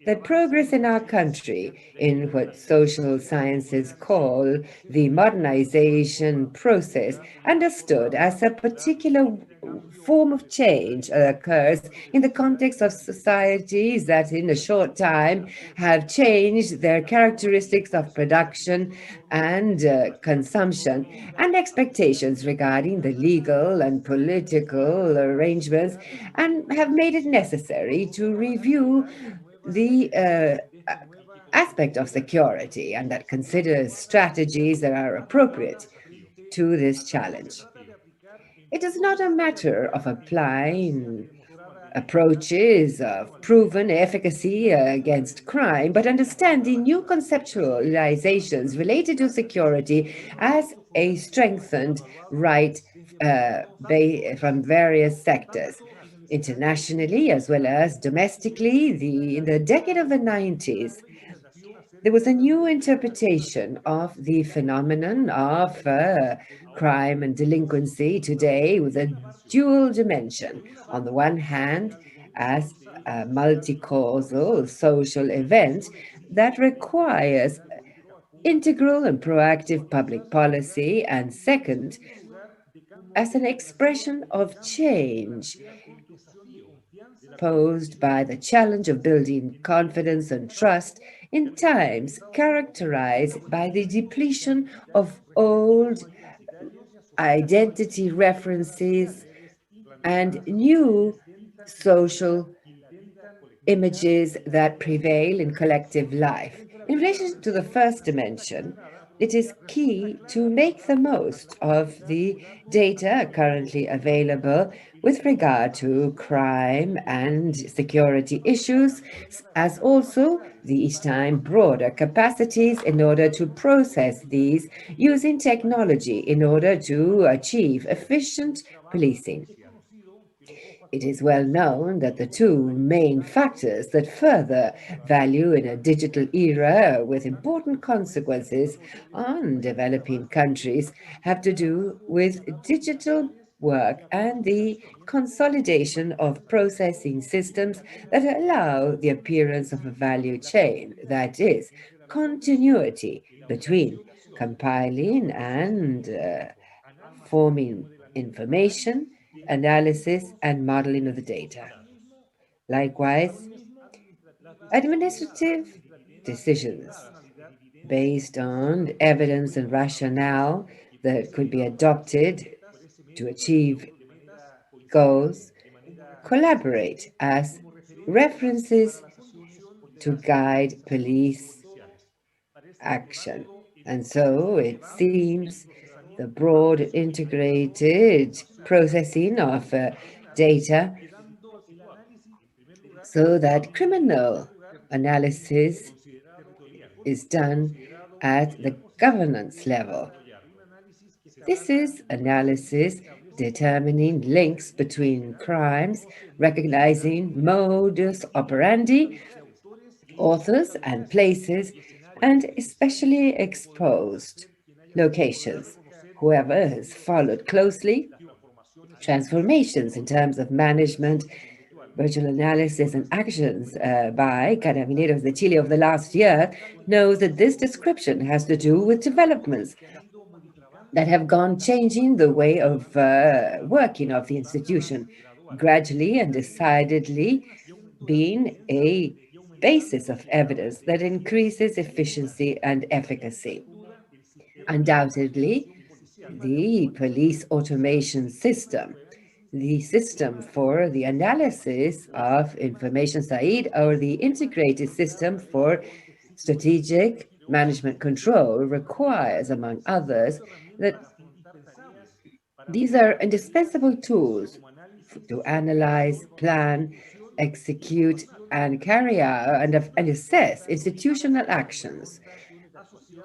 that progress in our country in what social sciences call the modernization process, understood as a particular form of change occurs in the context of societies that in a short time have changed their characteristics of production and consumption and expectations regarding the legal and political arrangements, and have made it necessary to review the aspect of security and that considers strategies that are appropriate to this challenge. It is not a matter of applying approaches of proven efficacy against crime, but understanding new conceptualizations related to security as a strengthened right from various sectors. Internationally as well as domestically, in the decade of the 90s, there was a new interpretation of the phenomenon of crime and delinquency today with a dual dimension. On the one hand, as a multi-causal social event that requires integral and proactive public policy, and second, as an expression of change posed by the challenge of building confidence and trust in times characterized by the depletion of old identity references and new social images that prevail in collective life. In relation to the first dimension, it is key to make the most of the data currently available with regard to crime and security issues, as also the each time broader capacities in order to process these using technology in order to achieve efficient policing. It is well known that the two main factors that further value in a digital era with important consequences on developing countries have to do with digital work and the consolidation of processing systems that allow the appearance of a value chain, that is, continuity between compiling and forming information, analysis, and modeling of the data. Likewise, administrative decisions based on evidence and rationale that could be adopted to achieve goals collaborate as references to guide police action. And so it seems the broad integrated processing of data so that criminal analysis is done at the governance level. This is analysis determining links between crimes, recognizing modus operandi, authors and places, and especially exposed locations. Whoever has followed closely transformations in terms of management, virtual analysis, and actions by Carabineros de Chile over the last year knows that this description has to do with developments that have gone changing the way of working of the institution, gradually and decidedly being a basis of evidence that increases efficiency and efficacy. Undoubtedly, the police automation system, the system for the analysis of information, Said, or the integrated system for strategic management control requires, among others, that these are indispensable tools to analyze, plan, execute, and carry out and assess institutional actions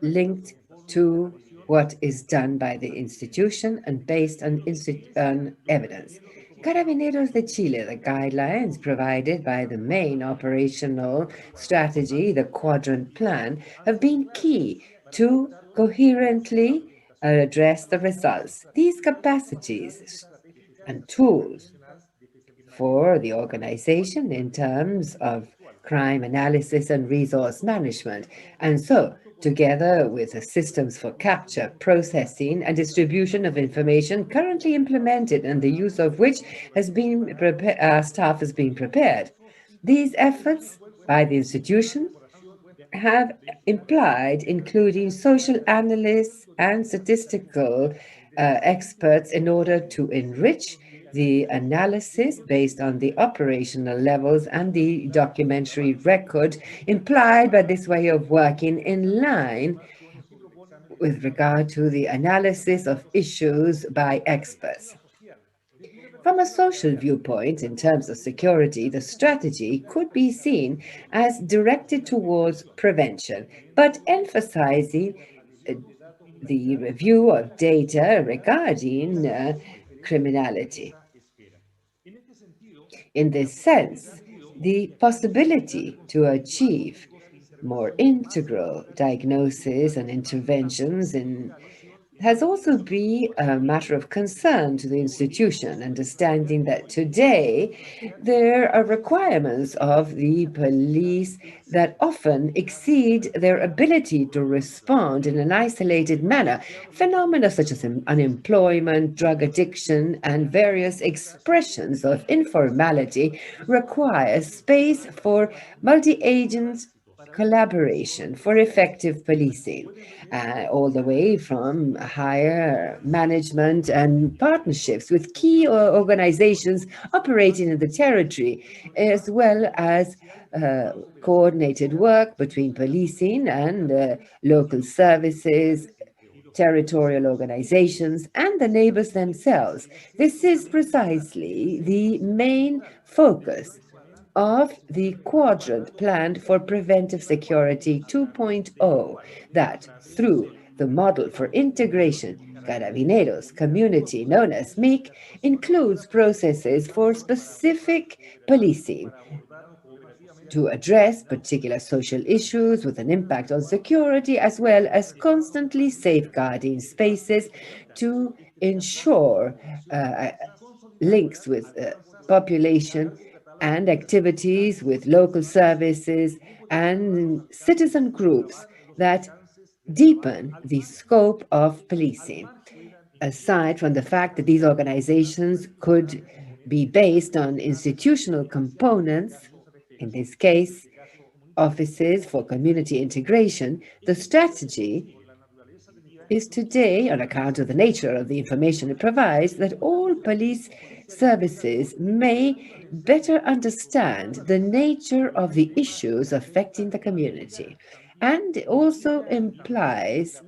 linked to what is done by the institution and based on evidence. Carabineros de Chile, the guidelines provided by the main operational strategy, the quadrant plan, have been key to coherently address the results. These capacities and tools for the organization in terms of crime analysis, and resource management. And so, together with the systems for capture, processing, and distribution of information currently implemented and the use of which has been staff has been prepared. These efforts by the institution have implied including social analysts and statistical experts in order to enrich the analysis based on the operational levels and the documentary record implied by this way of working in line with regard to the analysis of issues by experts. From a social viewpoint, in terms of security, the strategy could be seen as directed towards prevention, but emphasizing uh, the review of data regarding criminality. In this sense, the possibility to achieve more integral diagnosis and interventions has also been a matter of concern to the institution, understanding that today there are requirements of the police that often exceed their ability to respond in an isolated manner. Phenomena such as unemployment, drug addiction, and various expressions of informality require space for multi-agent collaboration for effective policing, all the way from higher management and partnerships with key organizations operating in the territory, as well as coordinated work between policing and local services, territorial organizations, and the neighbors themselves. This is precisely the main focus of the quadrant planned for Preventive Security 2.0, that through the model for integration, Carabineros community known as MIC includes processes for specific policing to address particular social issues with an impact on security, as well as constantly safeguarding spaces to ensure links with population and activities with local services and citizen groups that deepen the scope of policing. Aside from the fact that these organizations could be based on institutional components, in this case, offices for community integration, the strategy is today, on account of the nature of the information it provides, that all police services may better understand the nature of the issues affecting the community. And it also implies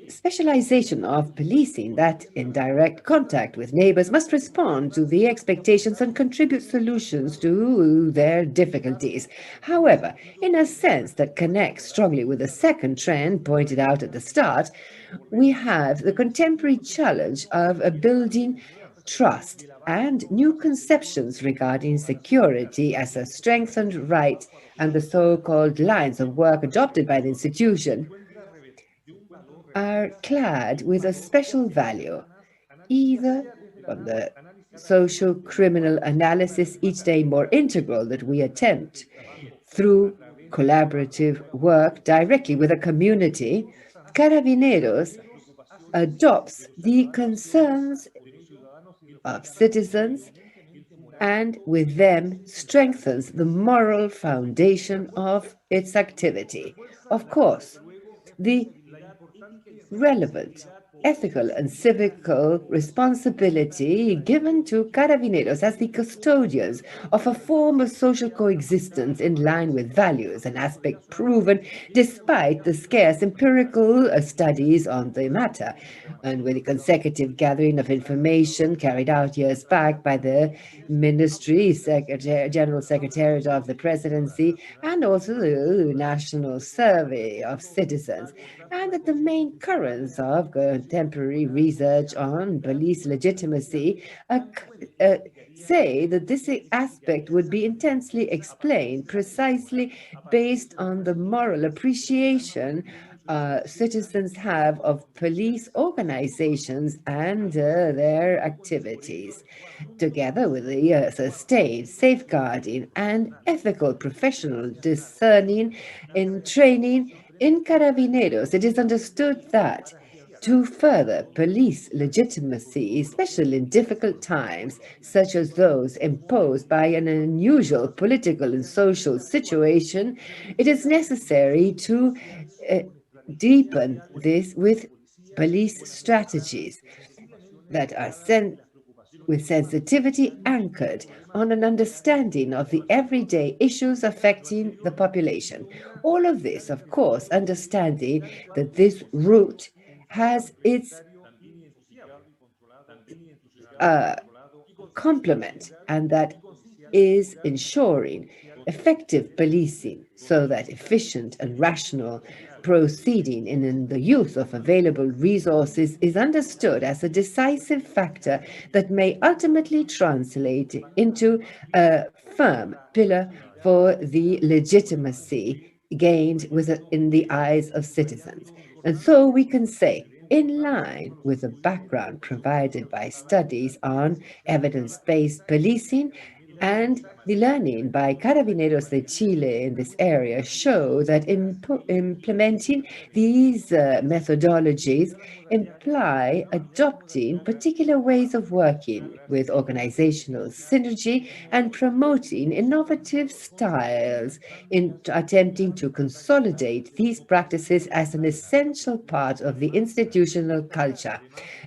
specialization of policing that, in direct contact with neighbors, must respond to the expectations and contribute solutions to their difficulties. However, in a sense that connects strongly with the second trend pointed out at the start, we have the contemporary challenge of building trust and new conceptions regarding security as a strengthened right, and the so-called lines of work adopted by the institution are clad with a special value, either from the social criminal analysis each day more integral that we attempt through collaborative work directly with a community. Carabineros adopts the concerns of citizens and with them strengthens the moral foundation of its activity. Of course, the relevant ethical and civical responsibility given to Carabineros as the custodians of a form of social coexistence in line with values, an aspect proven despite the scarce empirical studies on the matter, and with the consecutive gathering of information carried out years back by the Ministry, General Secretariat of the Presidency, and also the National Survey of Citizens, and that the main currents of contemporary research on police legitimacy say that this aspect would be intensely explained precisely based on the moral appreciation citizens have of police organizations and their activities, together with the sustained safeguarding and ethical professional discerning in training in Carabineros. It is understood that to further police legitimacy, especially in difficult times, such as those imposed by an unusual political and social situation, it is necessary to uh, deepen this with police strategies that are with sensitivity anchored on an understanding of the everyday issues affecting the population. All of this, of course, understanding that this route has its uh, complement, and that is ensuring effective policing so that efficient and rational proceeding in the use of available resources is understood as a decisive factor that may ultimately translate into a firm pillar for the legitimacy gained in the eyes of citizens. And so we can say, in line with the background provided by studies on evidence-based policing and the learning by Carabineros de Chile in this area, show that implementing these methodologies imply adopting particular ways of working with organizational synergy and promoting innovative styles in attempting to consolidate these practices as an essential part of the institutional culture.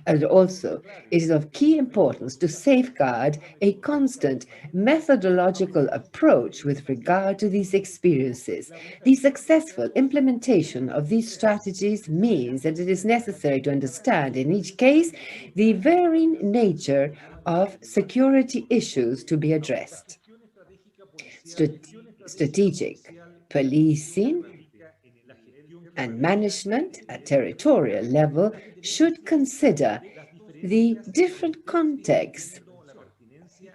And also, it is of key importance to safeguard a constant methodological approach with regard to these experiences. The successful implementation of these strategies means that it is necessary to understand in each case the varying nature of security issues to be addressed. Strategic policing and management at territorial level should consider the different contexts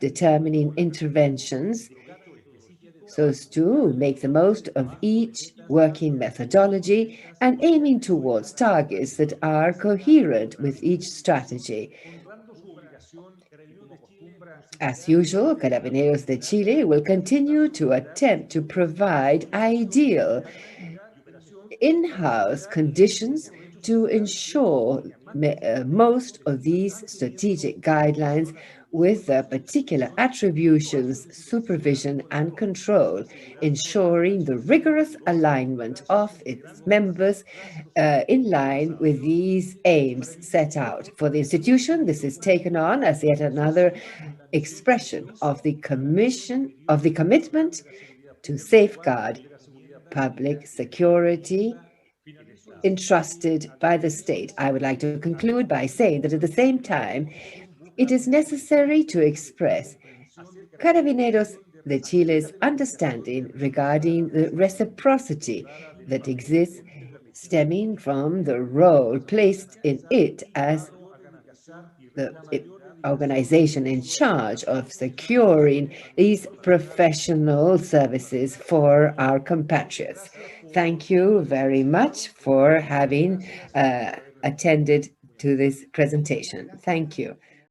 determining interventions so as to make the most of each working methodology and aiming towards targets that are coherent with each strategy. As usual, Carabineros de Chile will continue to attempt to provide ideal in-house conditions to ensure most of these strategic guidelines with their particular attributions, supervision, and control, ensuring the rigorous alignment of its members in line with these aims set out. For the institution, this is taken on as yet another expression of the commitment to safeguard public security entrusted by the state. I would like to conclude by saying that at the same time, it is necessary to express Carabineros de Chile's understanding regarding the reciprocity that exists stemming from the role placed in it as the organization in charge of securing these professional services for our compatriots. Thank you very much for having attended to this presentation. Thank you.